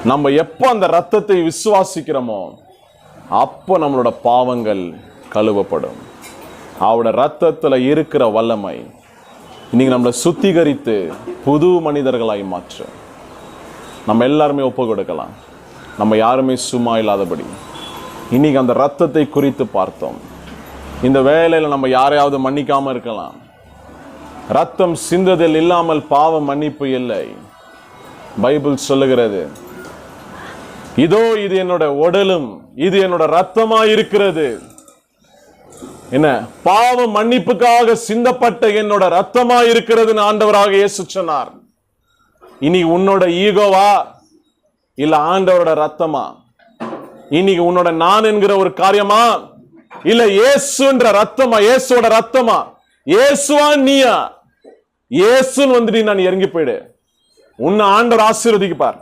நம்ம எப்போ அந்த ரத்தத்தை விசுவாசிக்கிறோமோ அப்போ நம்மளோட பாவங்கள் கழுவப்படும். அவருடைய ரத்தத்துல இருக்கிற வல்லமை இன்னைக்கு நம்மளை சுத்திகரித்து புது மனிதர்களாய் மாற்ற நம்ம எல்லாருமே ஒப்பு கொடுக்கலாம். நம்ம யாருமே சும்மா இல்லாதபடி இன்னைக்கு அந்த ரத்தத்தை குறித்து பார்த்தோம். இந்த வேளையில நம்ம யாரையாவது மன்னிக்காம இருக்கலாம். ரத்தம் சிந்ததில் இல்லாமல் பாவ மன்னிப்பு இல்லை. பைபிள் சொல்லுகிறது, இதோ இது என்னோட உடலும் இது என்னோட ரத்தமா இருக்கிறது. என்ன, பாவ மன்னிப்புக்காக சிந்தப்பட்ட என்னோட ரத்தமா இருக்கிறதுன்னு ஆண்டவராக இயேசு சொன்னார். இனி உன்னோட ஈகோவா இல்ல ஆண்டவரோட ரத்தமா? இன்னைக்கு உன்னோட நான் என்கிற ஒரு காரியமா இல்ல இயேசுன்ற ரத்தமா? இயேசுவோட ரத்தமா? இயேசுவா நீயா? இயேசுன்னு வந்துட்டு நான் இறங்கி போயிடு. உன்னை ஆண்டவர் ஆசீர்வதிப்பார்.